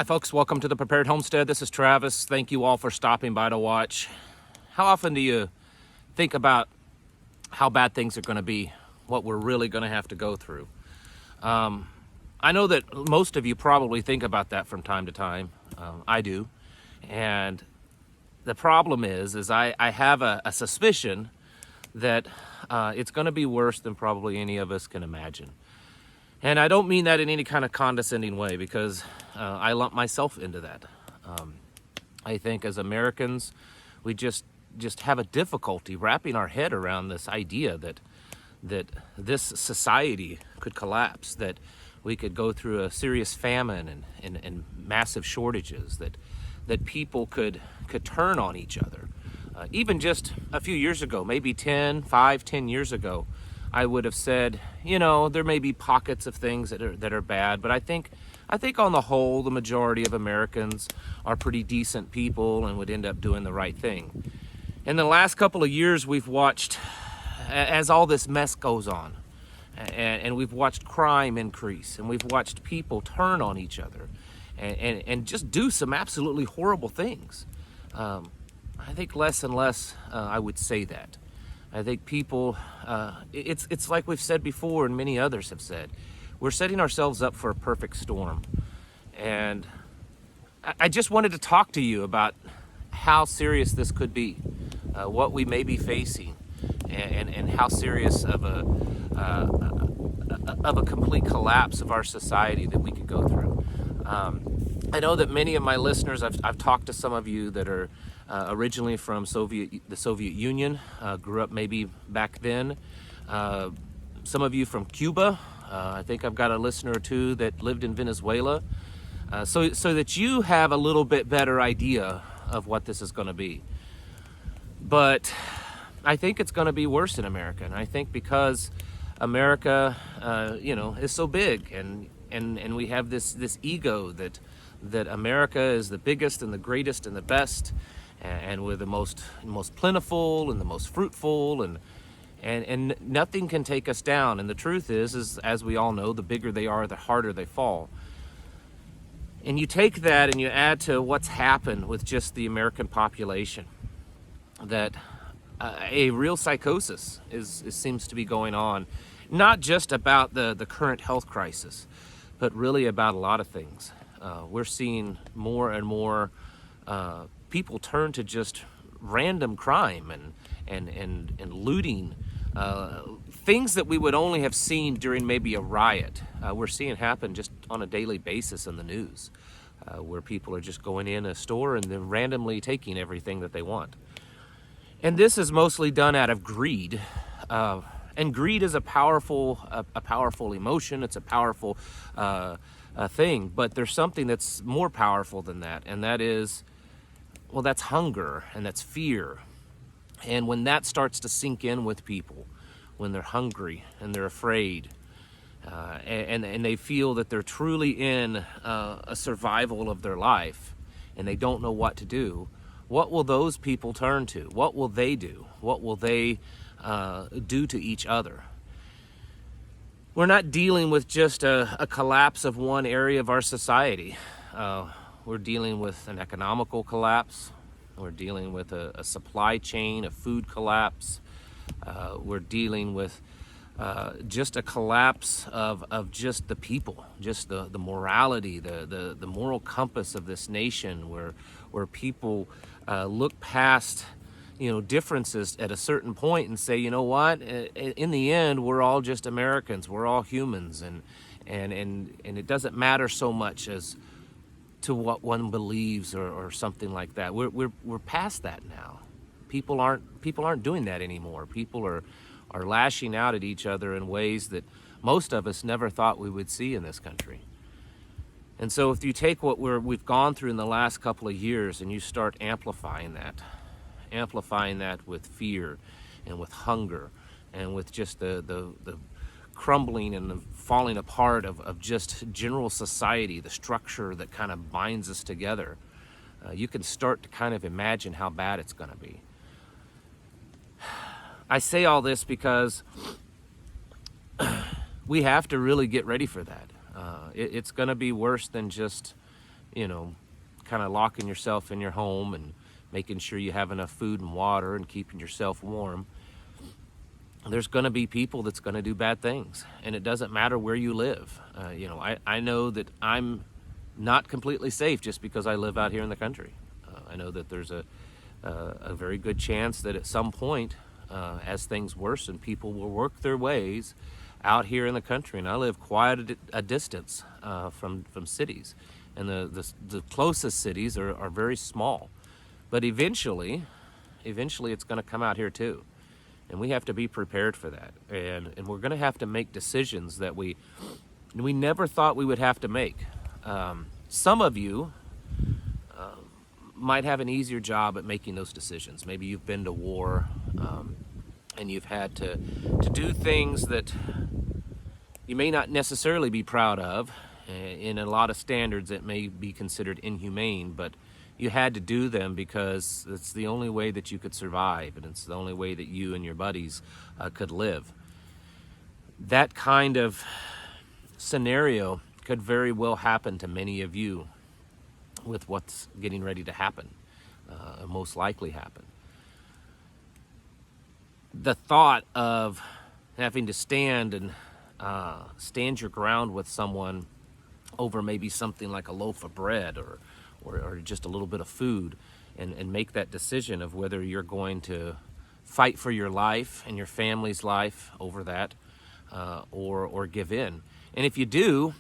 Hi folks, welcome to the Prepared Homestead. This is Travis. Thank you all for stopping by to watch. How often do you think about how bad things are going to be, what we're really going to have to go through? I know that most of you probably think about that from time to time. I do. And the problem is I have a suspicion that it's going to be worse than probably any of us can imagine. And I don't mean that in any kind of condescending way, because I lump myself into that. I think as Americans, we just have a difficulty wrapping our head around this idea that this society could collapse, that we could go through a serious famine and massive shortages, that people could turn on each other. Even just a few years ago, maybe 10 years ago, I would have said, you know, there may be pockets of things that are bad, but I think on the whole, the majority of Americans are pretty decent people and would end up doing the right thing. In the last couple of years, we've watched as all this mess goes on, and we've watched crime increase, and we've watched people turn on each other and just do some absolutely horrible things. I think less and less I would say that. I think people, it's like we've said before and many others have said, we're setting ourselves up for a perfect storm. And I just wanted to talk to you about how serious this could be, what we may be facing, and how serious of a complete collapse of our society that we could go through. I know that many of my listeners, I've talked to some of you that are originally from the Soviet Union, grew up maybe back then. Some of you from Cuba. I think I've got a listener or two that lived in Venezuela. So that you have a little bit better idea of what this is going to be. But I think it's going to be worse in America. And I think because America, is so big and we have this ego that America is the biggest and the greatest and the best, and we're the most plentiful and the most fruitful, and nothing can take us down. And the truth is as we all know, the bigger they are, the harder they fall. And you take that and you add to what's happened with just the American population, that a real psychosis seems to be going on, not just about the current health crisis, but really about a lot of things. We're seeing more and more people turn to just random crime and looting, things that we would only have seen during maybe a riot. We're seeing happen just on a daily basis in the news, where people are just going in a store and then randomly taking everything that they want. And this is mostly done out of greed. And greed is a powerful emotion. It's a powerful thing. But there's something that's more powerful than that, and that is, well, that's hunger and that's fear. And when that starts to sink in with people, when they're hungry and they're afraid, and they feel that they're truly in a survival of their life, and they don't know what to do, what will those people turn to? What will they do? What will they do to each other? We're not dealing with just a collapse of one area of our society. We're dealing with an economical collapse. We're dealing with a supply chain, a food collapse. We're dealing with just a collapse of just the people, just the morality, the moral compass of this nation, where people look past differences at a certain point and say, you know what, in the end, we're all just Americans, we're all humans, and it doesn't matter so much as to what one believes or something like that. We're past that now. People aren't doing that anymore. People are lashing out at each other in ways that most of us never thought we would see in this country. And so if you take what we've gone through in the last couple of years and you start amplifying that with fear and with hunger and with just the crumbling and the falling apart of just general society, the structure that kind of binds us together, you can start to kind of imagine how bad it's going to be. I say all this because we have to really get ready for that. It's going to be worse than just you know, kind of locking yourself in your home and making sure you have enough food and water and keeping yourself warm, there's going to be people that's going to do bad things, and it doesn't matter where you live. You know, I know that I'm not completely safe just because I live out here in the country. I know that there's a very good chance that at some point, as things worsen, people will work their ways out here in the country. And I live quite a distance from cities, and the closest cities are very small. But eventually it's going to come out here too. And we have to be prepared for that. And we're going to have to make decisions that we never thought we would have to make. Some of you might have an easier job at making those decisions. Maybe you've been to war, and you've had to do things that you may not necessarily be proud of. In a lot of standards, it may be considered inhumane, but you had to do them because it's the only way that you could survive, and it's the only way that you and your buddies could live. That kind of scenario could very well happen to many of you with what's getting ready to happen, most likely happen. The thought of having to stand your ground with someone over maybe something like a loaf of bread or just a little bit of food, and make that decision of whether you're going to fight for your life and your family's life over that, or give in. And if you do,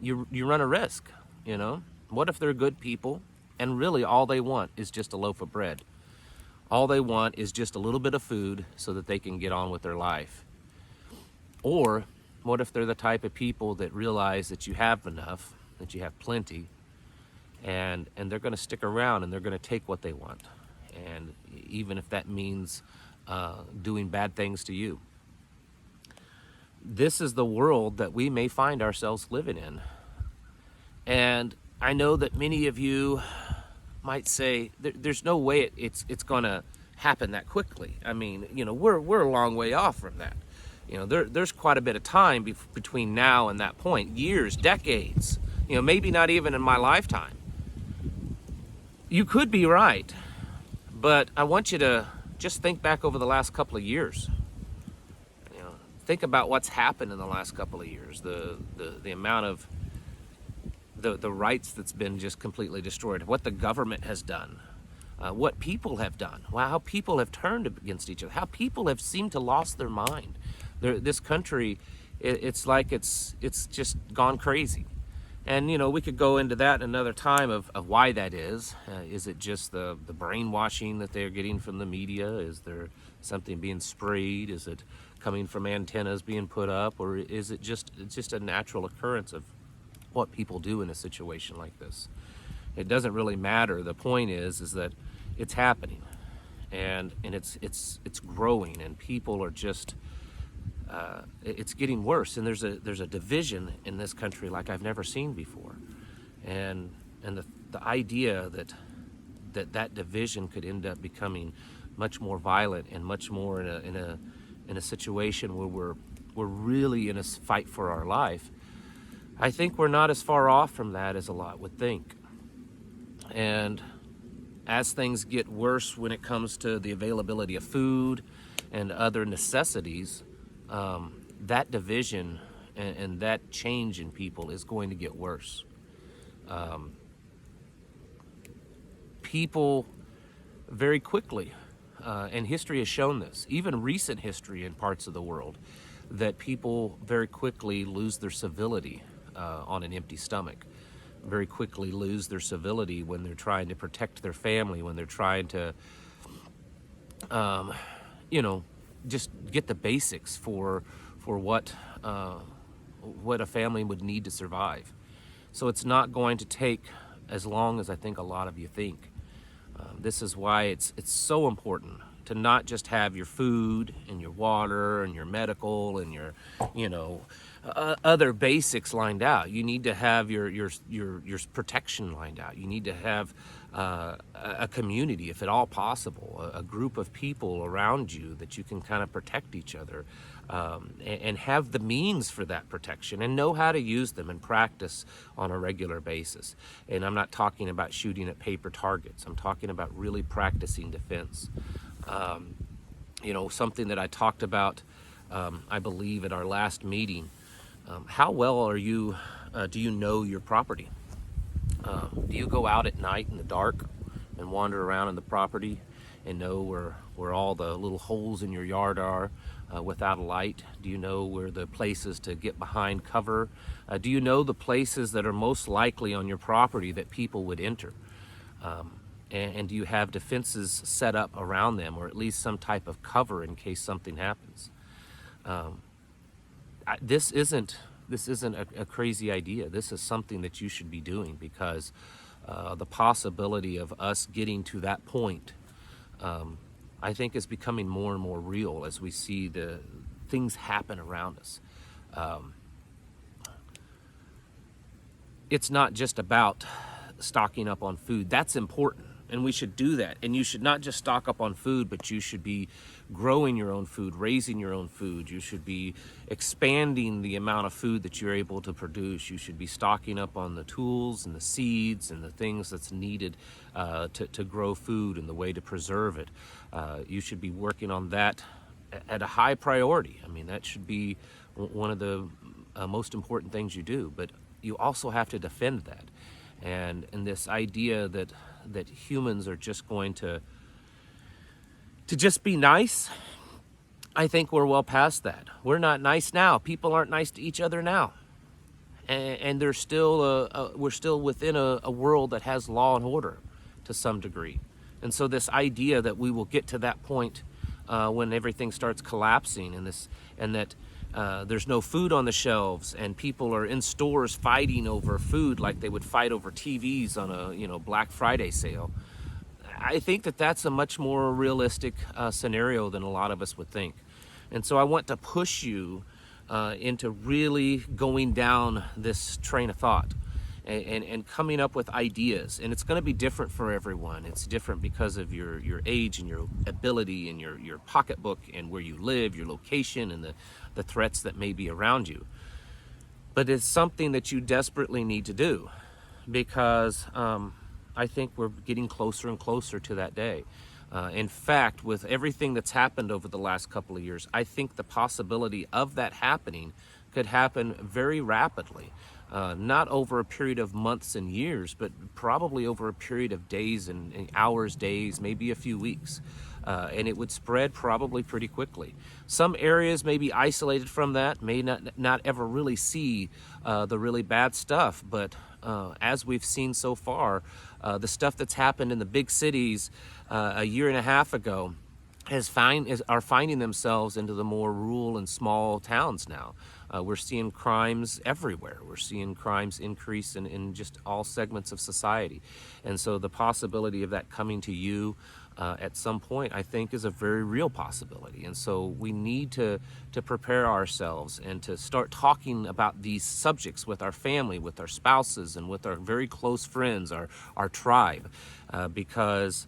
you run a risk. You know, what if they're good people and really all they want is just a loaf of bread? All they want is just a little bit of food so that they can get on with their life. Or what if they're the type of people that realize that you have enough, that you have plenty, and they're going to stick around and they're going to take what they want, and even if that means doing bad things to you. This is the world that we may find ourselves living in. And I know that many of you might say, there's no way it's going to happen that quickly. I mean, you know, we're a long way off from that. You know, there's quite a bit of time between now and that point, years, decades, you know, maybe not even in my lifetime. You could be right, but I want you to just think back over the last couple of years. You know, think about what's happened in the last couple of years, the amount of the rights that's been just completely destroyed, what the government has done, what people have done, how people have turned against each other, how people have seemed to lost their mind. This country, it's like it's just gone crazy. And, you know, we could go into that another time of why that is. Is it just the brainwashing that they're getting from the media? Is there something being sprayed? Is it coming from antennas being put up? Or is it just a natural occurrence of what people do in a situation like this? It doesn't really matter. The point is that it's happening, and it's growing, and people are just it's getting worse, and there's a division in this country like I've never seen before, and the idea that division could end up becoming much more violent and much more in a situation where we're really in a fight for our life. I think we're not as far off from that as a lot would think. And as things get worse when it comes to the availability of food and other necessities, that division and that change in people is going to get worse. People very quickly, and history has shown this, even recent history in parts of the world, that people very quickly lose their civility on an empty stomach, very quickly lose their civility when they're trying to protect their family, when they're trying to, just get the basics for what a family would need to survive. So it's not going to take as long as I think a lot of you think. This is why it's so important to not just have your food and your water and your medical and your, other basics lined out. You need to have your protection lined out. You need to have a community, if at all possible, a group of people around you that you can kind of protect each other, and have the means for that protection and know how to use them and practice on a regular basis. And I'm not talking about shooting at paper targets. I'm talking about really practicing defense. Something that I talked about, I believe, at our last meeting. How well do you know your property? Do you go out at night in the dark and wander around in the property and know where all the little holes in your yard are without a light? Do you know where the places to get behind cover? Do you know the places that are most likely on your property that people would enter? And do you have defenses set up around them, or at least some type of cover in case something happens? This isn't a crazy idea. This is something that you should be doing, because the possibility of us getting to that point, I think, is becoming more and more real as we see the things happen around us. It's not just about stocking up on food. That's important, and we should do that. And you should not just stock up on food, but you should be growing your own food, raising your own food. You should be expanding the amount of food that you're able to produce. You should be stocking up on the tools and the seeds and the things that's needed to grow food and the way to preserve it. You should be working on that at a high priority. I mean, that should be one of the most important things you do. But you also have to defend that. And this idea that humans are just going to just be nice, I think we're well past that. We're not nice now. People aren't nice to each other now. And there's still we're still within a world that has law and order to some degree. And so this idea that we will get to that point when everything starts collapsing, and that there's no food on the shelves, and people are in stores fighting over food like they would fight over TVs on a Black Friday sale. I think that that's a much more realistic scenario than a lot of us would think. And so I want to push you into really going down this train of thought and coming up with ideas. And it's going to be different for everyone. It's different because of your age and your ability and your pocketbook and where you live, your location, and the threats that may be around you. But it's something that you desperately need to do, because I think we're getting closer and closer to that day. In fact, with everything that's happened over the last couple of years, I think the possibility of that happening could happen very rapidly. Not over a period of months and years, but probably over a period of days and hours, days, maybe a few weeks. And it would spread probably pretty quickly. Some areas may be isolated from that, may not ever really see the really bad stuff, but as we've seen so far, the stuff that's happened in the big cities a year and a half ago are finding themselves into the more rural and small towns now. We're seeing crimes everywhere. We're seeing crimes increase in just all segments of society. And so the possibility of that coming to you at some point, I think, is a very real possibility. And so we need to prepare ourselves and to start talking about these subjects with our family, with our spouses, and with our very close friends, our tribe, because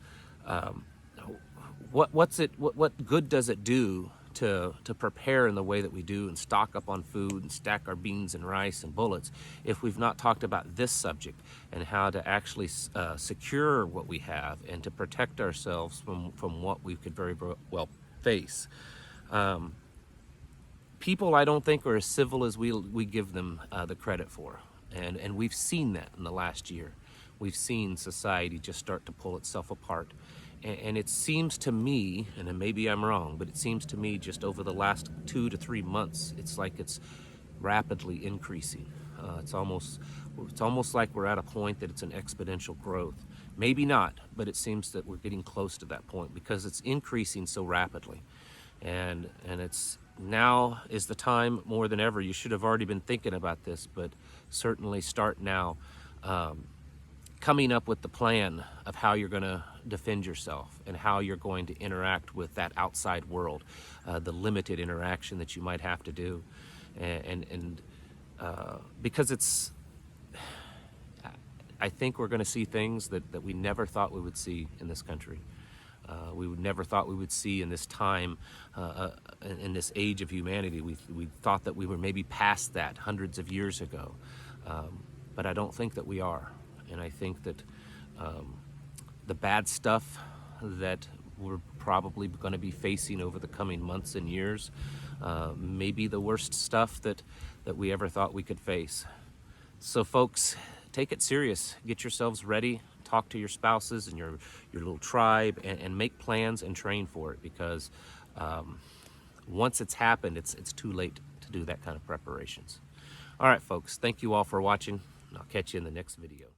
what good does it do to prepare in the way that we do and stock up on food and stack our beans and rice and bullets if we've not talked about this subject and how to actually secure what we have and to protect ourselves from what we could very well face. People, I don't think, are as civil as we give them the credit for, and we've seen that in the last year. We've seen society just start to pull itself apart. And it seems to me, and maybe I'm wrong, but it seems to me just over the last 2 to 3 months, it's like it's rapidly increasing. It's almost like we're at a point that it's an exponential growth. Maybe not, but it seems that we're getting close to that point because it's increasing so rapidly. And it's now is the time more than ever. You should have already been thinking about this, but certainly start now coming up with the plan of how you're going to defend yourself and how you're going to interact with that outside world, the limited interaction that you might have to do. And because I think we're going to see things that we never thought we would see in this country. We would never thought we would see in this time, in this age of humanity. We thought that we were maybe past that hundreds of years ago, but I don't think that we are. And I think that the bad stuff that we're probably going to be facing over the coming months and years may be the worst stuff that we ever thought we could face. So folks, take it serious. Get yourselves ready. Talk to your spouses and your little tribe, and make plans and train for it, because once it's happened, it's too late to do that kind of preparations. All right, folks, thank you all for watching. I'll catch you in the next video.